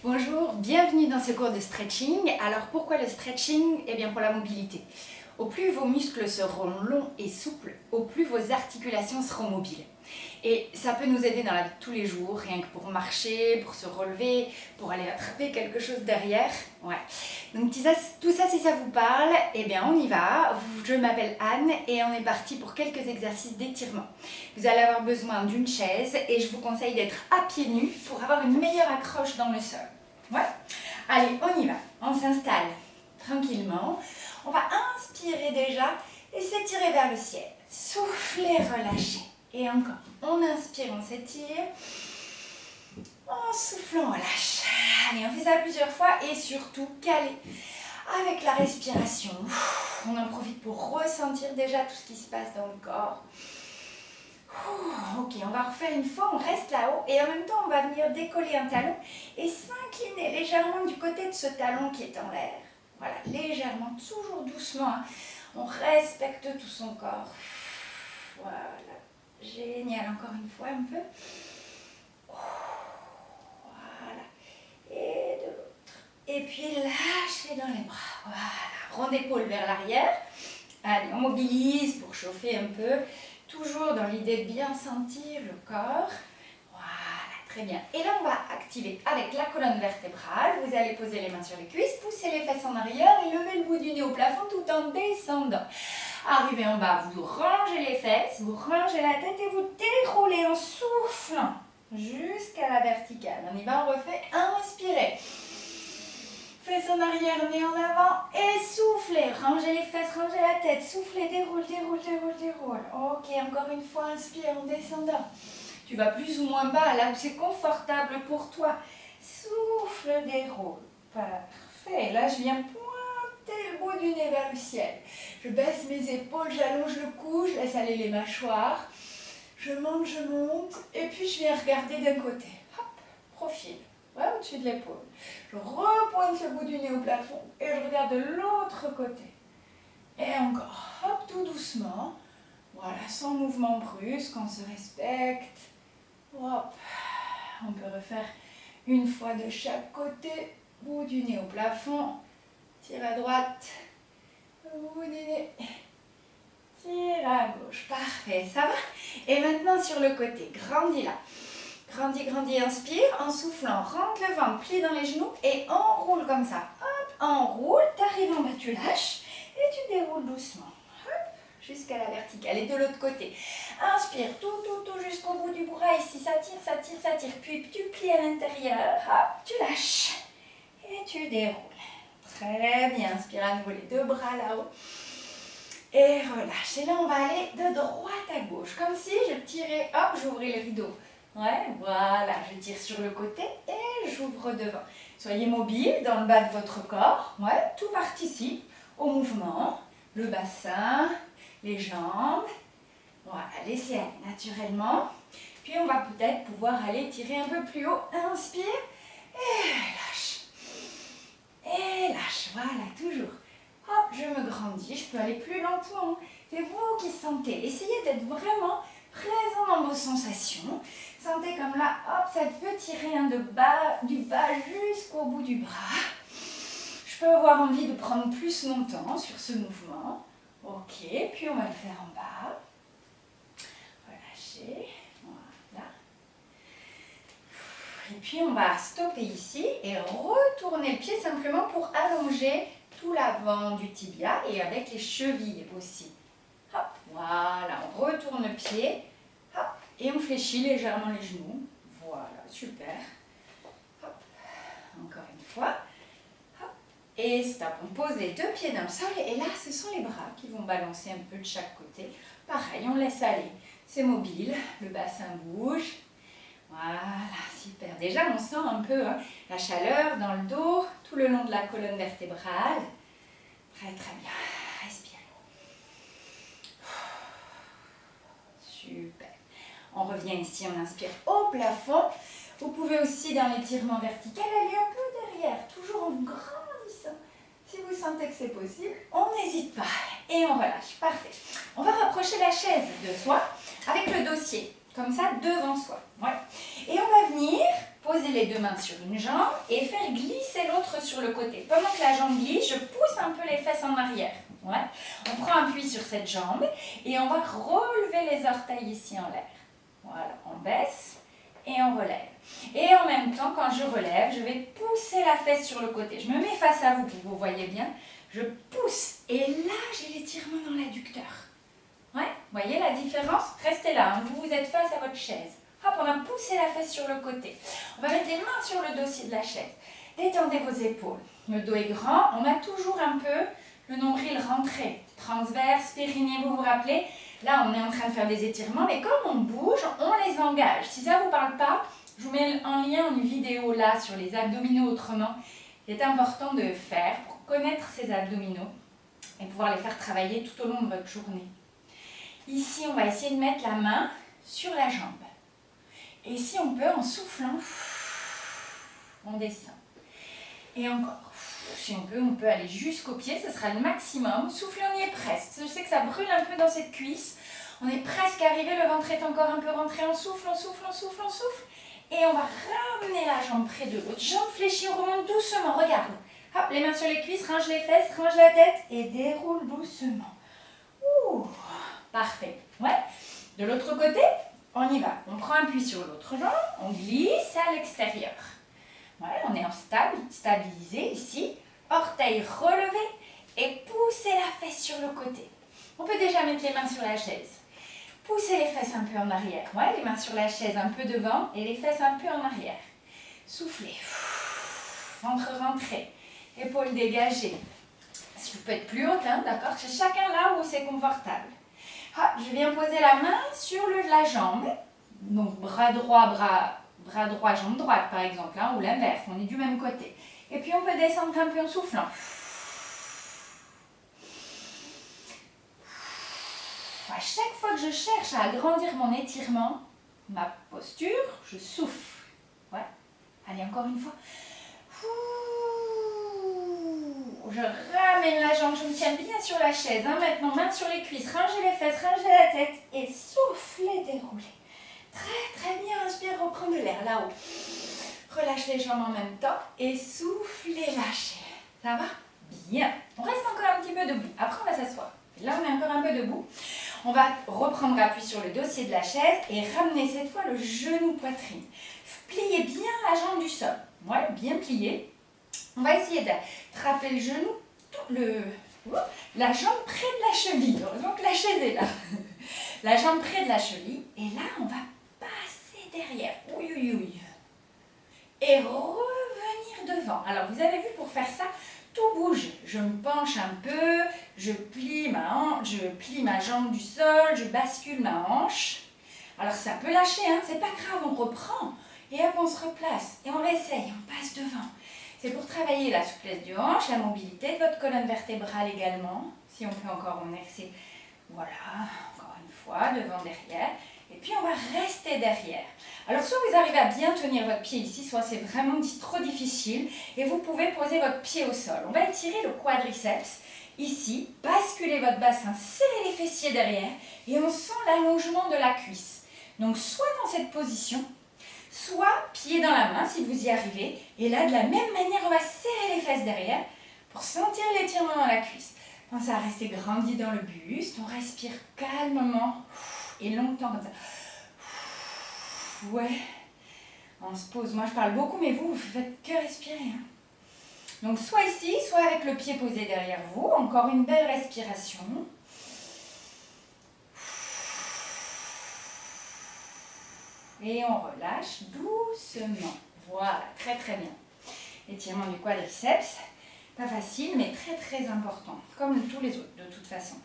Bonjour, bienvenue dans ce cours de stretching. Alors pourquoi le stretching? Eh bien pour la mobilité. Au plus vos muscles seront longs et souples, au plus vos articulations seront mobiles. Et ça peut nous aider dans la vie de tous les jours, rien que pour marcher, pour se relever, pour aller attraper quelque chose derrière. Ouais. Donc tout ça, si ça vous parle, eh bien on y va. Je m'appelle Anne et on est parti pour quelques exercices d'étirement. Vous allez avoir besoin d'une chaise et je vous conseille d'être à pieds nus pour avoir une meilleure accroche dans le sol. Ouais. Allez, on y va. On s'installe tranquillement. On va inspirer déjà et s'étirer vers le ciel. Souffler, relâcher. Et encore. On inspire, on s'étire. En soufflant, on lâche. Allez, on fait ça plusieurs fois et surtout calé avec la respiration. On en profite pour ressentir déjà tout ce qui se passe dans le corps. Ok, on va refaire une fois, on reste là-haut et en même temps on va venir décoller un talon et s'incliner légèrement du côté de ce talon qui est en l'air. Voilà, légèrement, toujours doucement. Hein. On respecte tout son corps. Voilà, génial, encore une fois un peu. Voilà, et de l'autre. Et puis lâchez dans les bras. Voilà, rond d'épaule vers l'arrière. Allez, on mobilise pour chauffer un peu. Toujours dans l'idée de bien sentir le corps. Voilà, très bien. Et là, on va activer avec la colonne vertébrale. Vous allez poser les mains sur les cuisses, pousser les fesses en arrière et lever le bout du nez au plafond tout en descendant. Arrivez en bas, vous rangez les fesses, vous rangez la tête et vous déroulez en soufflant jusqu'à la verticale. On y va, on refait. Inspirez. Fesses en arrière, nez en avant et soufflez. Rangez les fesses, rangez la tête. Soufflez, déroule, déroule, déroule, déroule. Ok, encore une fois, inspire en descendant. Tu vas plus ou moins bas, là où c'est confortable pour toi. Souffle, déroule. Parfait. Là, je viens pointer le bout du nez vers le ciel. Je baisse mes épaules, j'allonge le cou, je laisse aller les mâchoires. Je monte, et puis je viens regarder d'un côté. Hop, profil. Ouais, au-dessus de l'épaule. Je repointe le bout du nez au plafond et je regarde de l'autre côté. Et encore, hop, tout doucement. Voilà, sans mouvement brusque, on se respecte. Hop, on peut refaire une fois de chaque côté. Bout du nez au plafond. Tire à droite. Bout du nez. Tire à gauche. Parfait, ça va? Et maintenant sur le côté, grandis là. Grandis, grandis, inspire, en soufflant, rentre le ventre, plie dans les genoux et enroule comme ça. Hop, enroule, t'arrives en bas, tu lâches et tu déroules doucement. Hop, jusqu'à la verticale. Et de l'autre côté, inspire, tout jusqu'au bout du bras ici, ça tire, ça tire, ça tire. Puis tu plies à l'intérieur, hop, tu lâches et tu déroules. Très bien, inspire à nouveau les deux bras là-haut. Et relâche. Et là, on va aller de droite à gauche, comme si je tirais, hop, j'ouvrais le rideau. Ouais, voilà, je tire sur le côté et j'ouvre devant. Soyez mobile dans le bas de votre corps. Ouais, tout participe au mouvement. Le bassin, les jambes. Voilà, laissez aller naturellement. Puis on va peut-être pouvoir aller tirer un peu plus haut. Inspire et lâche. Et lâche, voilà, toujours. Hop, je me grandis, je peux aller plus lentement. C'est vous qui sentez. Essayez d'être vraiment présent dans vos sensations. Sentez comme là, hop, ça peut tirer du bas jusqu'au bout du bras. Je peux avoir envie de prendre plus mon temps sur ce mouvement. Ok, puis on va le faire en bas. Relâchez, voilà. Et puis on va stopper ici et retourner le pied simplement pour allonger tout l'avant du tibia et avec les chevilles aussi. Hop, voilà, on retourne le pied. Hop, et on fléchit légèrement les genoux. Voilà, super. Hop, encore une fois. Hop, et stop. On pose les deux pieds dans le sol. Et là, ce sont les bras qui vont balancer un peu de chaque côté. Pareil, on laisse aller. C'est mobile. Le bassin bouge. Voilà, super. Déjà, on sent un peu la chaleur dans le dos, tout le long de la colonne vertébrale. Très, très bien. Respire. Super. On revient ici, on inspire au plafond. Vous pouvez aussi, dans l'étirement vertical, aller un peu derrière, toujours en grandissant. Si vous sentez que c'est possible, on n'hésite pas. Et on relâche. Parfait. On va rapprocher la chaise de soi avec le dossier, comme ça, devant soi. Ouais. Et on va venir poser les deux mains sur une jambe et faire glisser l'autre sur le côté. Pendant que la jambe glisse, je pousse un peu les fesses en arrière. Ouais. On prend appui sur cette jambe et on va relever les orteils ici en l'air. Voilà, on baisse et on relève. Et en même temps, quand je relève, je vais pousser la fesse sur le côté. Je me mets face à vous pour que vous voyez bien. Je pousse et là, j'ai l'étirement dans l'adducteur. Ouais, vous voyez la différence? Restez là, hein. Vous êtes face à votre chaise. Hop, on va pousser la fesse sur le côté. On va mettre les mains sur le dossier de la chaise. Détendez vos épaules. Le dos est grand. On a toujours un peu le nombril rentré. Transverse, périnée, vous vous rappelez? Là, on est en train de faire des étirements, mais comme on bouge, on les engage. Si ça ne vous parle pas, je vous mets en lien une vidéo là sur les abdominaux autrement. C'est important de faire pour connaître ces abdominaux et pouvoir les faire travailler tout au long de votre journée. Ici, on va essayer de mettre la main sur la jambe. Et si on peut, en soufflant, on descend. Et encore. Si on peut aller jusqu'au pied, ce sera le maximum. Soufflez, on y est presque. Je sais que ça brûle un peu dans cette cuisse. On est presque arrivé, le ventre est encore un peu rentré. On souffle, on souffle, on souffle, on souffle. Et on va ramener la jambe près de l'autre. Jambe fléchie, on remonte doucement, regarde. Hop, les mains sur les cuisses, range les fesses, range la tête et déroule doucement. Ouh, parfait. Ouais. De l'autre côté, on y va. On prend appui sur l'autre jambe, on glisse à l'extérieur. Voilà, on est en stabilisé ici. Orteils relevés et poussez la fesse sur le côté. On peut déjà mettre les mains sur la chaise. Poussez les fesses un peu en arrière. Ouais, les mains sur la chaise un peu devant et les fesses un peu en arrière. Soufflez. Ventre rentré. Épaules dégagées. Si vous pouvez être plus haute, hein, d'accord? C'est chacun là où c'est confortable. Ah, je viens poser la main sur la jambe. Donc bras droit, bras droit, jambe droite par exemple, hein, ou l'inverse. On est du même côté. Et puis on peut descendre un peu en soufflant. À chaque fois que je cherche à agrandir mon étirement, ma posture, je souffle. Ouais. Allez, encore une fois. Je ramène la jambe, je me tiens bien sur la chaise. Hein. Maintenant, main sur les cuisses, rangez les fesses, rangez la tête et soufflez, déroulez. Très très bien, inspire, reprends de l'air là-haut. Relâche les jambes en même temps et soufflez, lâchez. Ça va? Bien. On reste encore un petit peu debout. Après, on va s'asseoir. Là, on est encore un peu debout. On va reprendre appui sur le dossier de la chaise et ramener cette fois le genou poitrine. Pliez bien la jambe du sol. Ouais, bien plié. On va essayer d'attraper le genou, la jambe près de la cheville. Donc la chaise est là. La jambe près de la cheville. Et là, on va passer derrière. Oui, oui, oui. Et revenir devant. Alors, vous avez vu, pour faire ça, tout bouge. Je me penche un peu, je plie ma jambe du sol, je bascule ma hanche. Alors, ça peut lâcher, hein, c'est pas grave, on reprend. Et hop, on se replace. Et on réessaye, on passe devant. C'est pour travailler la souplesse du hanche, la mobilité de votre colonne vertébrale également. Si on peut encore, on essaie. Voilà, encore une fois, devant, derrière. Et puis, on va rester derrière. Alors, soit vous arrivez à bien tenir votre pied ici, soit c'est vraiment trop difficile. Et vous pouvez poser votre pied au sol. On va étirer le quadriceps. Ici, basculez votre bassin, serrez les fessiers derrière. Et on sent l'allongement de la cuisse. Donc, soit dans cette position, soit pied dans la main si vous y arrivez. Et là, de la même manière, on va serrer les fesses derrière pour sentir l'étirement dans la cuisse. Pensez à rester grandi dans le buste. On respire calmement et longtemps comme ça. Ouais. On se pose. Moi, je parle beaucoup, mais vous faites que respirer. Hein. Donc, soit ici, soit avec le pied posé derrière vous. Encore une belle respiration. Et on relâche doucement. Voilà, très très bien. Étirement du quadriceps. Pas facile, mais très très important. Comme tous les autres, de toute façon.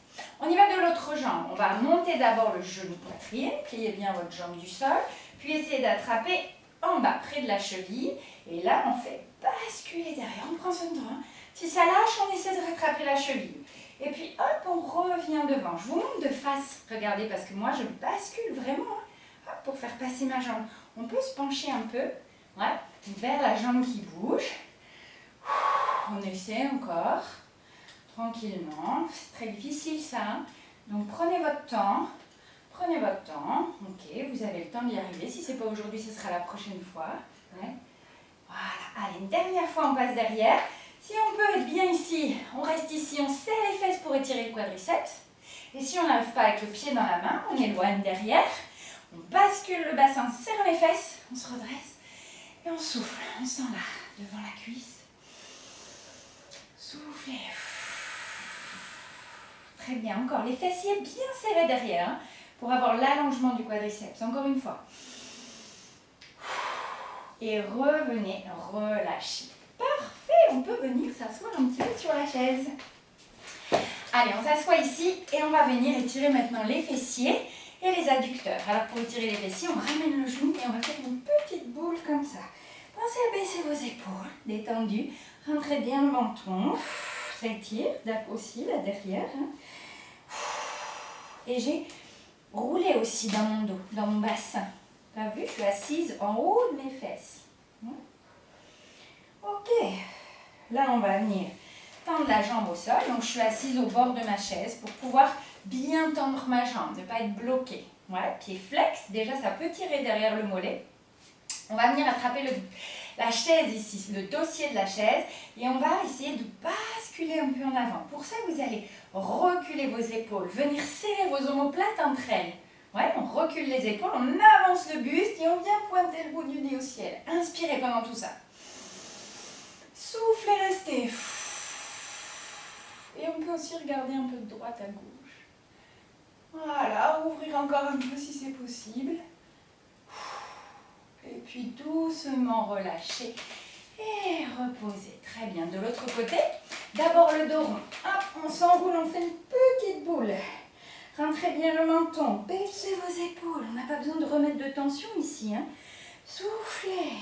On y va de l'autre jambe. On va monter d'abord le genou poitrine. Pliez bien votre jambe du sol. Puis essayez d'attraper en bas, près de la cheville. Et là, on fait basculer derrière. On prend son temps. Hein. Si ça lâche, on essaie de rattraper la cheville. Et puis hop, on revient devant. Je vous montre de face. Regardez, parce que moi, je bascule vraiment. Hein. Hop, pour faire passer ma jambe. On peut se pencher un peu, ouais, vers la jambe qui bouge. On essaie encore, tranquillement. C'est très difficile ça. Hein. Donc prenez votre temps. Prenez votre temps. Ok, vous avez le temps d'y arriver. Si ce n'est pas aujourd'hui, ce sera la prochaine fois. Ouais. Voilà, allez, une dernière fois, on passe derrière. Si on peut être bien ici, on reste ici, on serre les fesses pour étirer le quadriceps. Et si on n'arrive pas avec le pied dans la main, on éloigne derrière. On bascule le bassin, serre les fesses, on se redresse. Et on souffle, on s'en là, devant la cuisse. Soufflez. Très bien, encore les fessiers bien serrés derrière, hein, pour avoir l'allongement du quadriceps. Encore une fois. Et revenez, relâchez. Parfait, on peut venir s'asseoir un petit peu sur la chaise. Allez, on s'assoit ici et on va venir étirer maintenant les fessiers et les adducteurs. Alors pour étirer les fessiers, on ramène le genou et on va faire une petite boule comme ça. Pensez à baisser vos épaules, détendues. Rentrez bien le menton. Ça étire, aussi là derrière. Et j'ai roulé aussi dans mon dos, dans mon bassin. T'as vu, je suis assise en haut de mes fesses. Ok, là on va venir tendre la jambe au sol. Donc je suis assise au bord de ma chaise pour pouvoir bien tendre ma jambe, ne pas être bloquée. Ouais, pied flex, déjà ça peut tirer derrière le mollet. On va venir attraper la chaise ici, le dossier de la chaise, et on va essayer de basculer un peu en avant. Pour ça, vous allez reculer vos épaules, venir serrer vos omoplates entre elles. Ouais, on recule les épaules, on avance le buste et on vient pointer le bout du nez au ciel. Inspirez pendant tout ça. Soufflez, restez. Et on peut aussi regarder un peu de droite à gauche. Voilà, ouvrir encore un peu si c'est possible. Et puis doucement relâcher et reposer. Très bien. De l'autre côté, d'abord le dos rond. Hop, on s'enroule, on fait une petite boule. Rentrez bien le menton, baissez vos épaules. On n'a pas besoin de remettre de tension ici, hein. Soufflez.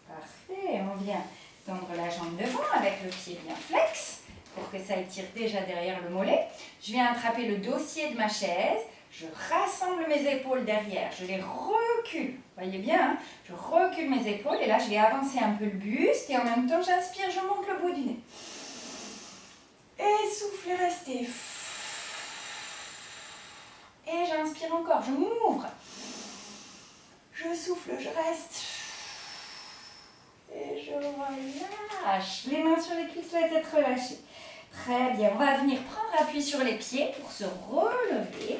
Parfait. On vient tendre la jambe devant avec le pied bien flex pour que ça étire déjà derrière le mollet. Je viens attraper le dossier de ma chaise. Je rassemble mes épaules derrière, je les recule, voyez bien, hein, je recule mes épaules et là je vais avancer un peu le buste et en même temps j'inspire, je monte le bout du nez. Et soufflez, restez. Et j'inspire encore, je m'ouvre. Je souffle, je reste. Et je relâche. Les mains sur les cuisses, la tête relâchée. Très bien, on va venir prendre appui sur les pieds pour se relever.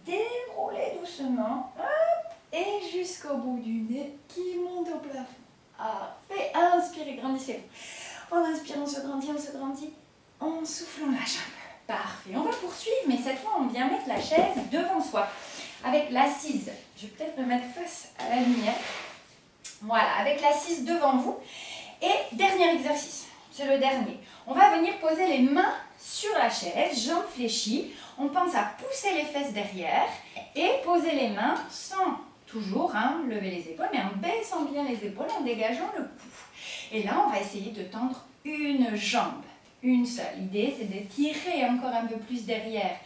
Dérouler doucement, hop, et jusqu'au bout du nez qui monte au plafond. Parfait, inspirez, grandissez-vous. En inspirant, on se grandit, en soufflant, on lâche un peu. Parfait, on va poursuivre, mais cette fois, on vient mettre la chaise devant soi, avec l'assise. Je vais peut-être me mettre face à la lumière. Voilà, avec l'assise devant vous. Et dernier exercice, c'est le dernier. On va venir poser les mains sur la chaise, jambes fléchies. On pense à pousser les fesses derrière et poser les mains sans toujours lever les épaules, mais en baissant bien les épaules, en dégageant le cou. Et là, on va essayer de tendre une jambe, une seule. L'idée, c'est de tirer encore un peu plus derrière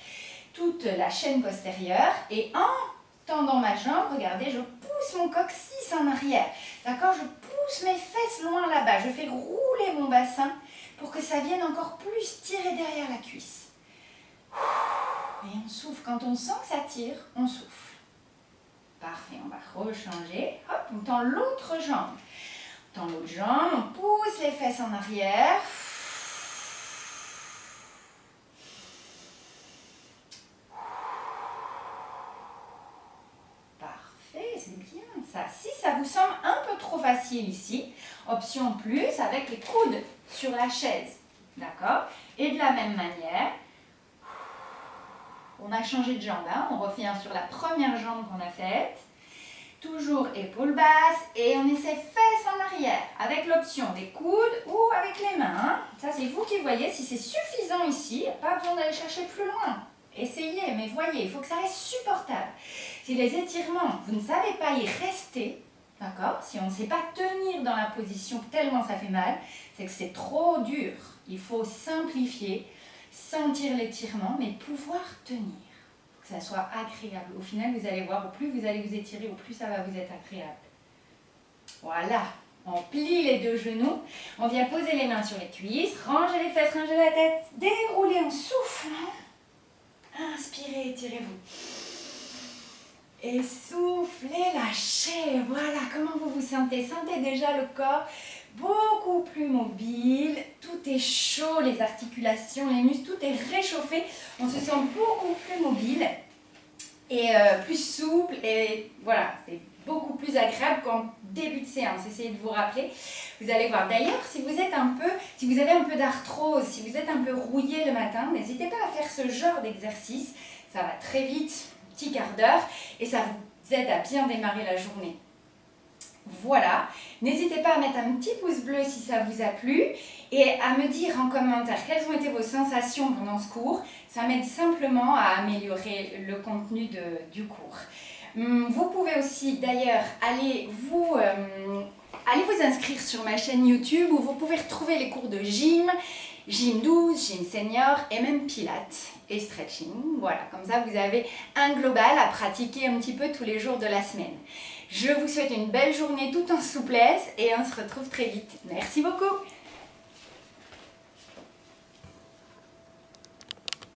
toute la chaîne postérieure. Et en tendant ma jambe, regardez, je pousse mon coccyx en arrière. D'accord? Je pousse mes fesses loin là-bas. Je fais rouler mon bassin pour que ça vienne encore plus tirer derrière la cuisse. Et on souffle. Quand on sent que ça tire, on souffle. Parfait, on va rechanger. Hop, on tend l'autre jambe. On tend l'autre jambe, on pousse les fesses en arrière. Parfait, c'est bien ça. Si ça vous semble un peu trop facile ici, option plus avec les coudes sur la chaise. D'accord? Et de la même manière, on a changé de jambe, hein. On revient sur la première jambe qu'on a faite. Toujours épaules basses et on essaie fesses en arrière avec l'option des coudes ou avec les mains. Hein. Ça, c'est vous qui voyez si c'est suffisant ici. Pas besoin d'aller chercher plus loin. Essayez, mais voyez, il faut que ça reste supportable. Si les étirements, vous ne savez pas y rester, d'accord? Si on ne sait pas tenir dans la position tellement ça fait mal, c'est que c'est trop dur. Il faut simplifier, sentir l'étirement, mais pouvoir tenir. Que ça soit agréable. Au final, vous allez voir, au plus vous allez vous étirer, au plus ça va vous être agréable. Voilà. On plie les deux genoux, on vient poser les mains sur les cuisses, ranger les fesses, ranger la tête, dérouler en soufflant. Inspirez, étirez-vous. Et soufflez, lâchez. Voilà, comment vous vous sentez? Sentez déjà le corps beaucoup plus mobile. Tout est chaud, les articulations, les muscles, tout est réchauffé. On se sent beaucoup plus mobile et plus souple. Et voilà, c'est beaucoup plus agréable qu'en début de séance. Essayez de vous rappeler. Vous allez voir. D'ailleurs, si vous avez un peu d'arthrose, si vous êtes un peu rouillé le matin, n'hésitez pas à faire ce genre d'exercice. Ça va très vite, un petit quart d'heure, et ça vous aide à bien démarrer la journée. Voilà. N'hésitez pas à mettre un petit pouce bleu si ça vous a plu et à me dire en commentaire quelles ont été vos sensations pendant ce cours. Ça m'aide simplement à améliorer le contenu du cours. Vous pouvez aussi d'ailleurs aller vous inscrire sur ma chaîne YouTube où vous pouvez retrouver les cours de gym 12, gym senior et même pilates et stretching. Voilà, comme ça vous avez un global à pratiquer un petit peu tous les jours de la semaine. Je vous souhaite une belle journée tout en souplesse et on se retrouve très vite. Merci beaucoup.